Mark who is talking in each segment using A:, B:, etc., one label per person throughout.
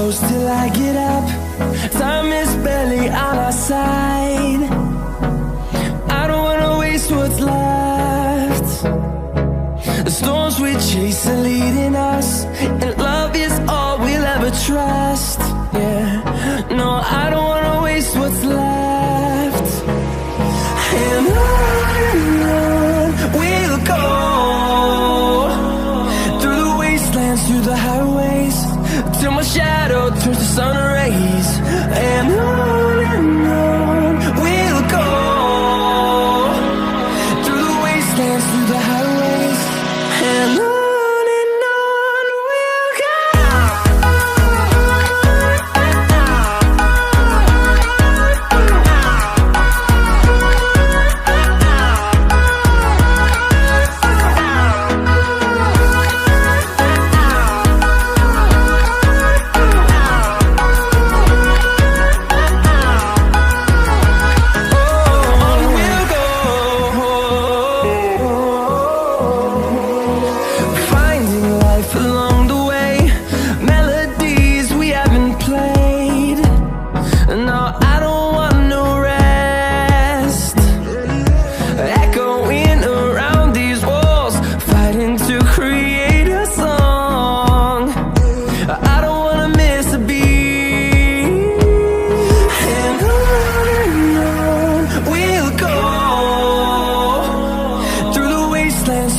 A: close till I get up. Time is barely on our side. I don't wanna waste what's left. The storms we chase are leading us, and love is all we'll ever trust. Yeah, no, I don't wanna waste what's left. And on we'll go, through the wastelands, through the highways, till my shadow turns to sun rays. And on we'll go, through the wastelands, through the highways, and on we'll go.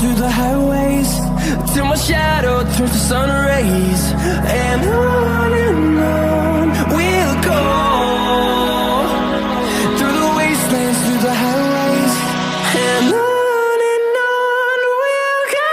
A: Through the highways, till my shadow turns to sun rays. And on we'll go, through the wastelands, through the highways, and on we'll go.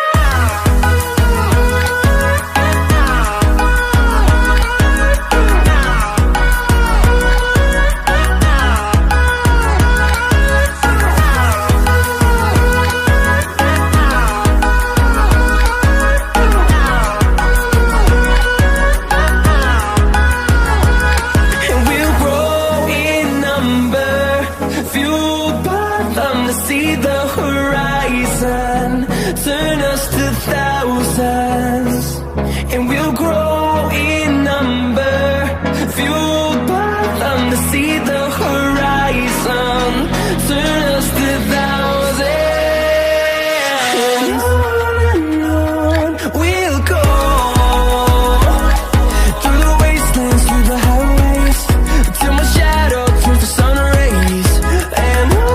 A: See the horizon turn us to thousands, and we'll grow in number, fueled by them to see the horizon turn us to thousands. And on we'll go, through the wastelands, through the highways, till my shadow turns to sun rays. And on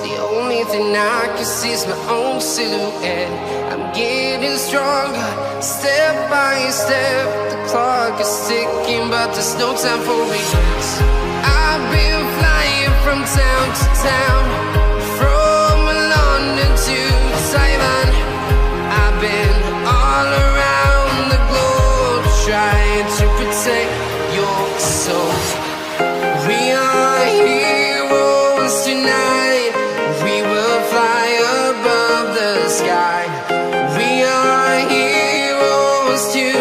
A: The only thing I can see is my own silhouette. I'm getting stronger, step by step. The clock is ticking, but there's no time for regrets. I've been flying from town to town, from London to Taiwan. I've been all around the globe, trying to protect your soul. We are heroes tonight. We will fly above the sky. We are heroes tonight.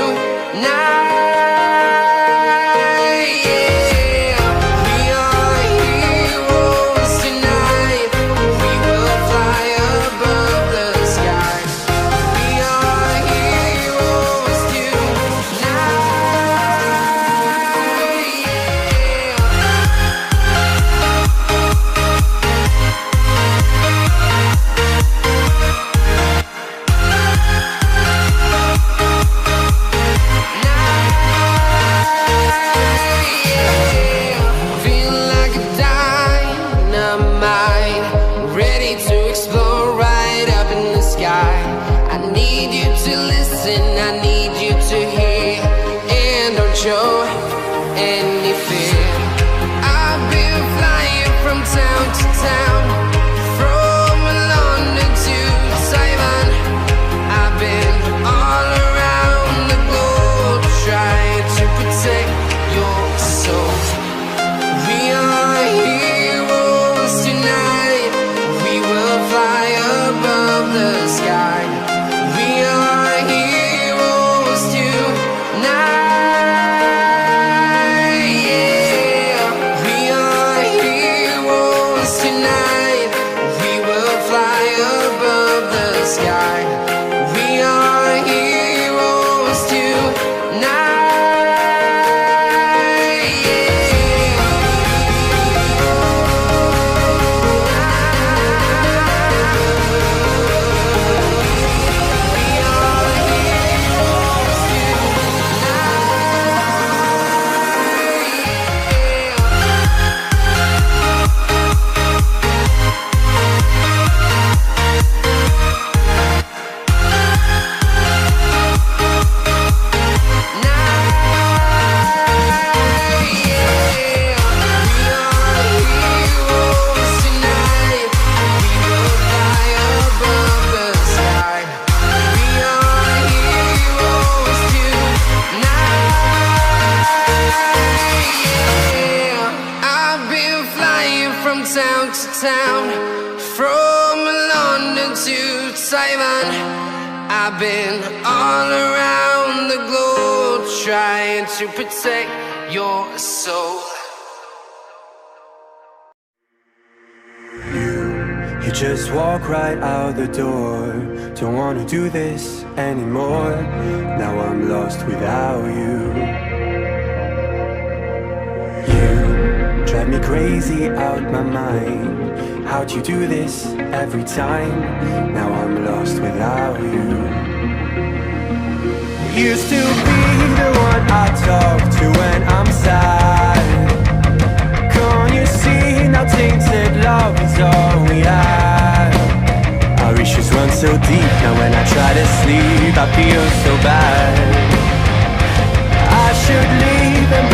A: Show any fear. I've been flying from town to town, from London to Taiwan. I've been all around the globe, trying to protect your soul. We are heroes tonight. We will fly above the sky. We are heroes tonight. Town to town, from London to Taiwan. I've been all around the globe, trying to protect your soul.
B: You just walk right out the door. Don't wanna do this anymore. Now I'm lost without you. Drive me crazy out my mind. How'd you do this every time? Now I'm lost without you. Used to be the one I talk to when I'm sad. Can't you see now tainted love is all we have? Our issues run so deep. Now when I try to sleep I feel so bad. I should leave and